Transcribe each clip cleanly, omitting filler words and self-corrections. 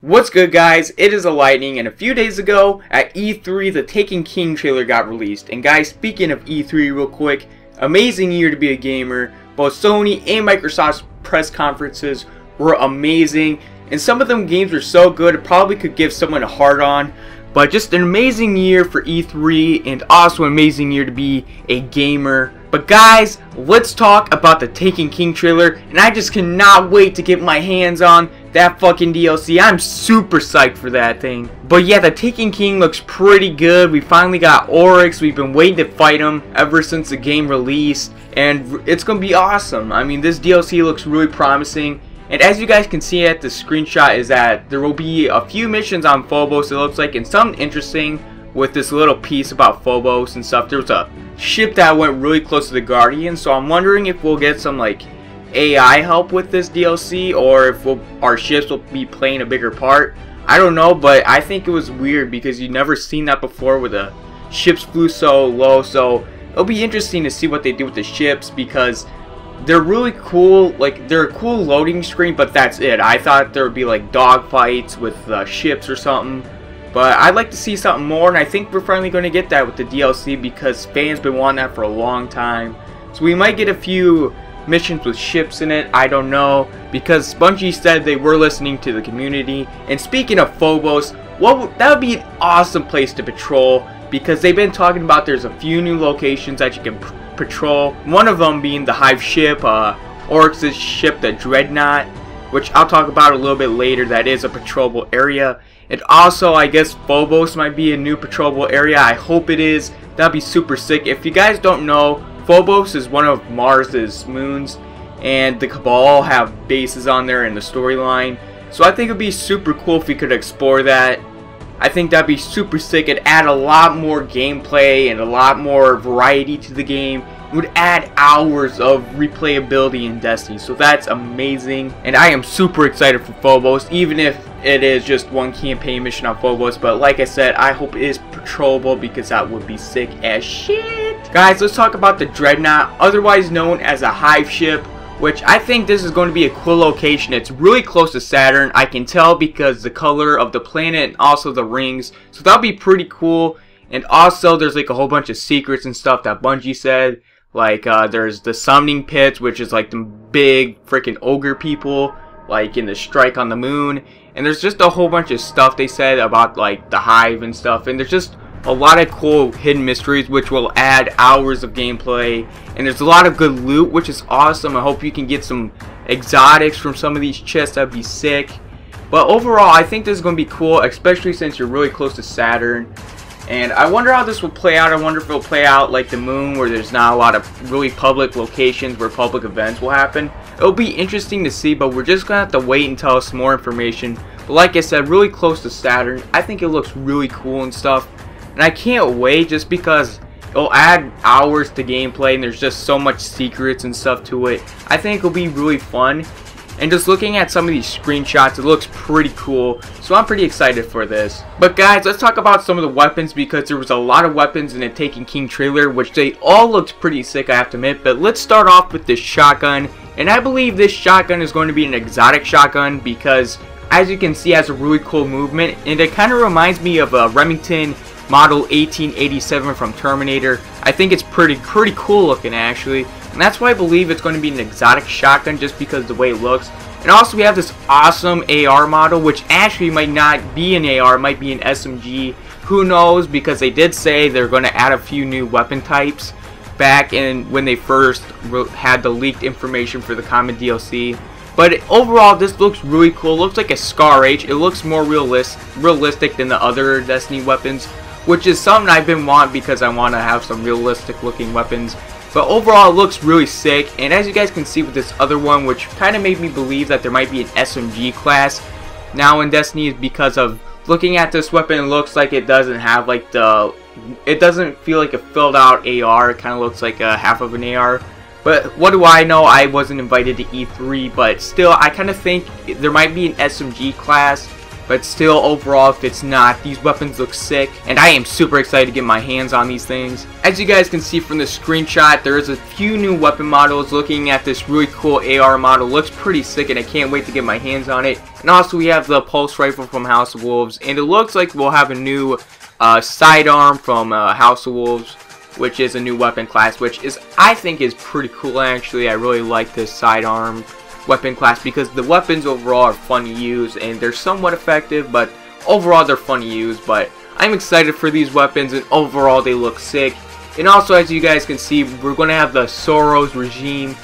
What's good, guys? It is a Lightning, and a few days ago at E3 the Taken King trailer got released. And guys, speaking of E3 real quick, amazing year to be a gamer. Both Sony and Microsoft's press conferences were amazing, and some of them games were so good it probably could give someone a hard on. But just an amazing year for E3, and also an amazing year to be a gamer. But guys, let's talk about the Taken King trailer, and I just cannot wait to get my hands on that fucking DLC. I'm super psyched for that thing. But yeah, the Taken King looks pretty good. We finally got Oryx. We've been waiting to fight him ever since the game released, and it's gonna be awesome. I mean, this DLC looks really promising. And as you guys can see at the screenshot is that there will be a few missions on Phobos, it looks like, and something interesting with this little piece about Phobos and stuff. There was a ship that went really close to the Guardian, so I'm wondering if we'll get some like AI help with this DLC, or if our ships will be playing a bigger part. I don't know, but I think it was weird because you've never seen that before where the ships flew so low, so it'll be interesting to see what they do with the ships because they're really cool. Like, they're a cool loading screen, but that's it. I thought there would be like dogfights with ships or something, but I'd like to see something more, and I think we're finally going to get that with the DLC because fans been wanting that for a long time. So we might get a few missions with ships in it, I don't know, because Bungie said they were listening to the community. And speaking of Phobos, that would be an awesome place to patrol, because they've been talking about there's a few new locations that you can patrol, one of them being the Hive ship, Oryx's ship, the Dreadnought, which I'll talk about a little bit later. That is a patrolable area. And also, I guess Phobos might be a new patrolable area. I hope it is. That'd be super sick. If you guys don't know, Phobos is one of Mars's moons, and the Cabal have bases on there in the storyline. So I think it'd be super cool if we could explore that. I think that'd be super sick. It'd add a lot more gameplay and a lot more variety to the game. It would add hours of replayability in Destiny, so that's amazing. And I am super excited for Phobos, even if it is just one campaign mission on Phobos. But like I said, I hope it is patrollable because that would be sick as shit. Guys, let's talk about the Dreadnought, otherwise known as a Hive ship, which I think this is going to be a cool location. It's really close to Saturn. I can tell because the color of the planet and also the rings. So that'll be pretty cool. And also there's like a whole bunch of secrets and stuff that Bungie said. Like there's the summoning pits, which is like the big freaking ogre people, like in the Strike on the Moon. And there's just a whole bunch of stuff they said about like the Hive and stuff. And there's just a lot of cool hidden mysteries which will add hours of gameplay, and there's a lot of good loot, which is awesome. I hope you can get some exotics from some of these chests. That'd be sick. But overall, I think this is going to be cool, especially since you're really close to Saturn. And I wonder how this will play out. I wonder if it'll play out like the moon, where there's not a lot of really public locations where public events will happen. It'll be interesting to see, but we're just going to have to wait until some more information. But like I said, really close to Saturn. I think it looks really cool and stuff. And I can't wait just because it'll add hours to gameplay, and there's just so much secrets and stuff to it. I think it'll be really fun. And just looking at some of these screenshots, it looks pretty cool. So I'm pretty excited for this. But guys, let's talk about some of the weapons, because there was a lot of weapons in the Taken King trailer, which they all looked pretty sick, I have to admit. But let's start off with this shotgun. And I believe this shotgun is going to be an exotic shotgun because, as you can see, it has a really cool movement. And it kind of reminds me of a Remington Model 1887 from Terminator. I think it's pretty cool looking, actually. And that's why I believe it's going to be an exotic shotgun, just because of the way it looks. And also we have this awesome AR model, which actually might not be an AR, it might be an SMG. Who knows, because they did say they're going to add a few new weapon types back in when they first had the leaked information for the common DLC. But overall, this looks really cool. It looks like a Scar H. It looks more realistic than the other Destiny weapons, which is something I've been wanting because I want to have some realistic looking weapons. But overall, it looks really sick. And as you guys can see with this other one, which kind of made me believe that there might be an SMG class now in Destiny, is because of looking at this weapon, it looks like it doesn't have like it doesn't feel like a filled out AR. It kind of looks like a half of an AR. But what do I know? I wasn't invited to E3, but still, I kind of think there might be an SMG class but still overall, if it's not, these weapons look sick, and I am super excited to get my hands on these things. As you guys can see from the screenshot, there is a few new weapon models. Looking at this really cool AR model, looks pretty sick, and I can't wait to get my hands on it. And also we have the pulse rifle from House of Wolves, and it looks like we'll have a new sidearm from House of Wolves, which is a new weapon class, which is, I think, is pretty cool. Actually, I really like this sidearm weapon class because the weapons overall are fun to use and they're somewhat effective, but overall they're fun to use. But I'm excited for these weapons, and overall they look sick. And also, as you guys can see, we're going to have the Soros regime.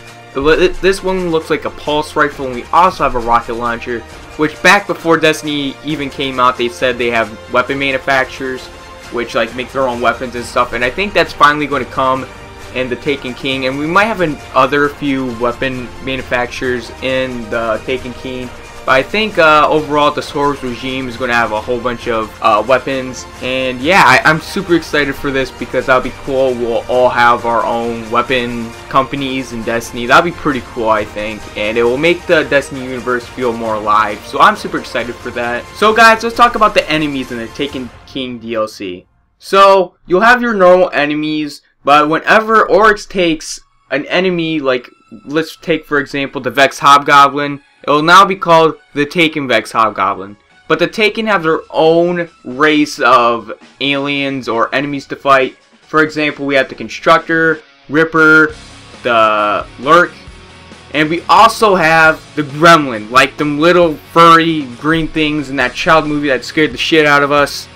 This one looks like a pulse rifle, and we also have a rocket launcher, which back before Destiny even came out, they said they have weapon manufacturers which like make their own weapons and stuff, and I think that's finally going to come in the Taken King, and we might have other few weapon manufacturers in the Taken King. But I think overall the Soros regime is going to have a whole bunch of weapons, and yeah, I'm super excited for this because that'll be cool. We'll all have our own weapon companies in Destiny. That'll be pretty cool, I think, and it will make the Destiny universe feel more alive. So I'm super excited for that. So guys, let's talk about the enemies in the Taken King DLC. So you'll have your normal enemies, but whenever Oryx takes an enemy, like let's take for example the Vex Hobgoblin, it will now be called the Taken Vex Hobgoblin. But the Taken have their own race of aliens or enemies to fight. For example, we have the Constructor, Ripper, the Lurk, and we also have the Gremlin, like them little furry green things in that child movie that scared the shit out of us.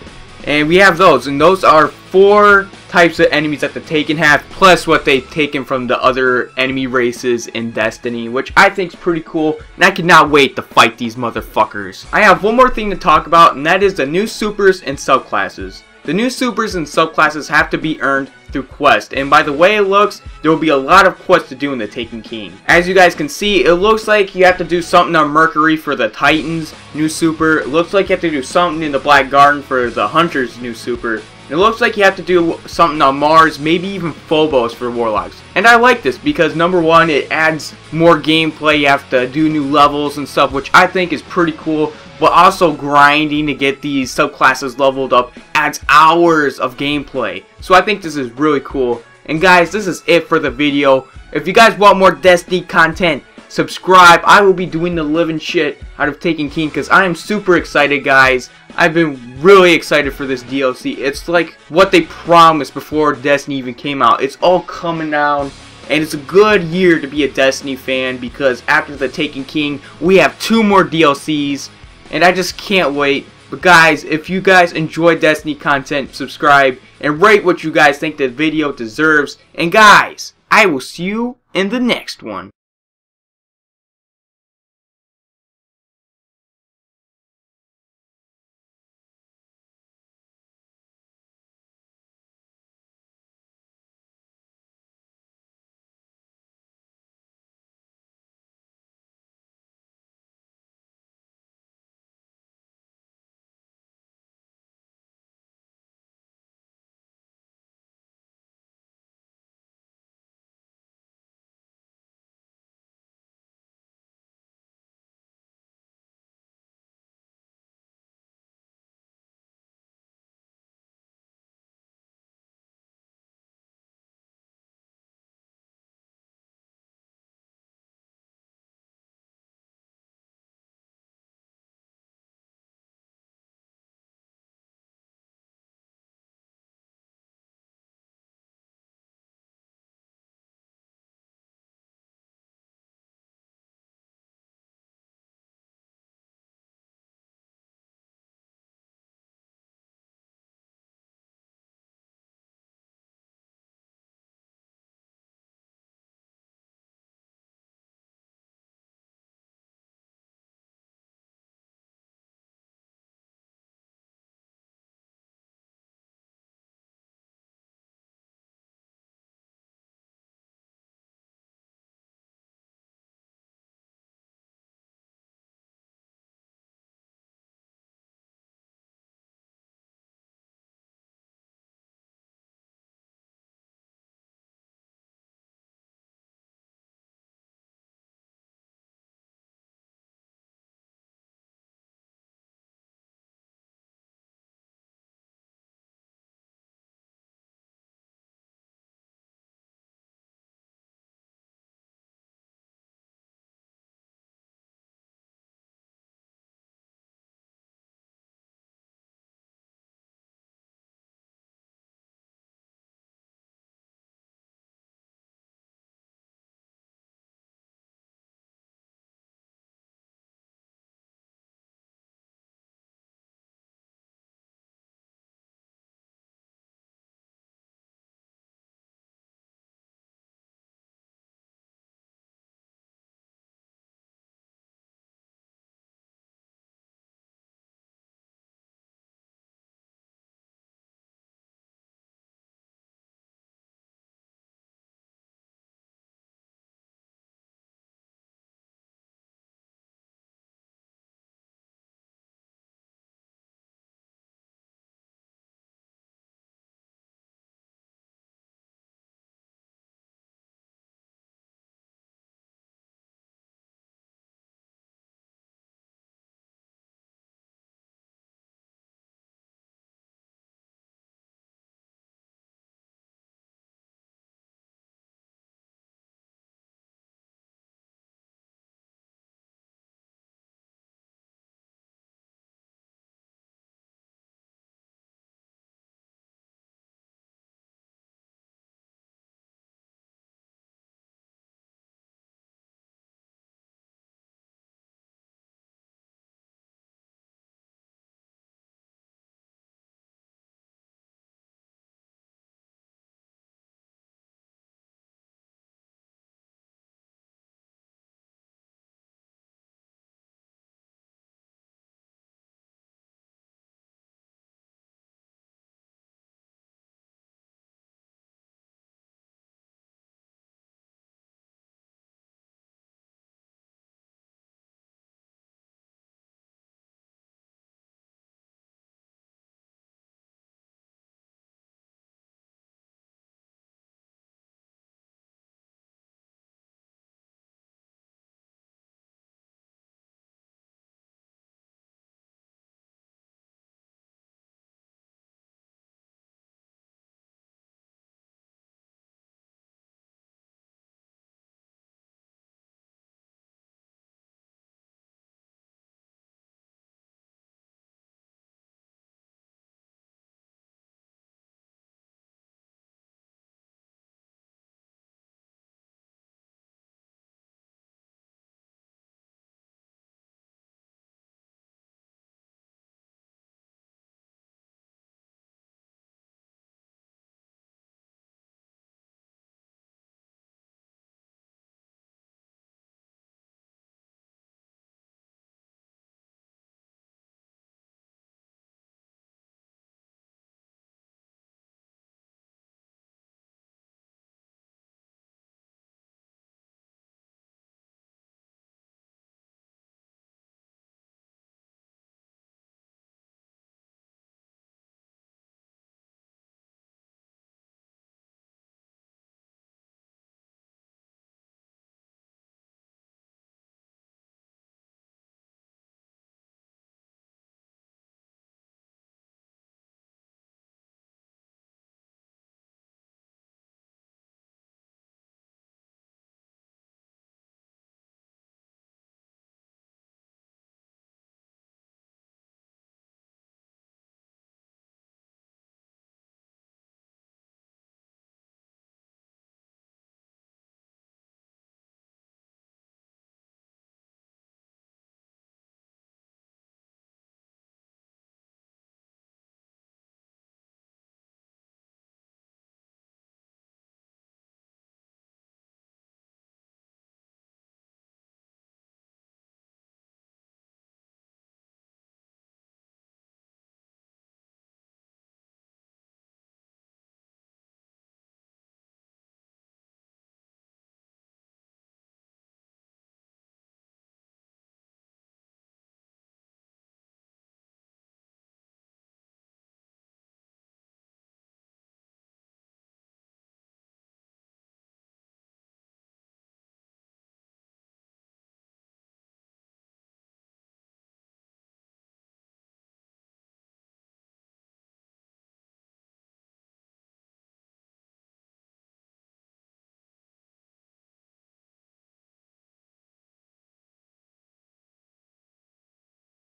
And we have those, and those are 4 types of enemies that the Taken have, plus what they've taken from the other enemy races in Destiny, which I think is pretty cool, and I cannot wait to fight these motherfuckers. I have one more thing to talk about, and that is the new supers and subclasses. The new supers and subclasses have to be earned through quest, and by the way it looks, there will be a lot of quests to do in the Taken King. As you guys can see, it looks like you have to do something on Mercury for the Titans new super. It looks like you have to do something in the Black Garden for the Hunters new super. It looks like you have to do something on Mars, maybe even Phobos for Warlocks. And I like this because number one, it adds more gameplay. You have to do new levels and stuff, which I think is pretty cool. But also grinding to get these subclasses leveled up adds hours of gameplay. So I think this is really cool. And guys, this is it for the video. If you guys want more Destiny content, subscribe. I will be doing the living shit out of Taken King because I am super excited, guys. I've been really excited for this DLC. It's like what they promised before Destiny even came out. It's all coming down, and it's a good year to be a Destiny fan because after the Taken King, we have 2 more DLCs, and I just can't wait. But guys, if you guys enjoy Destiny content, subscribe and rate what you guys think the video deserves. And guys, I will see you in the next one.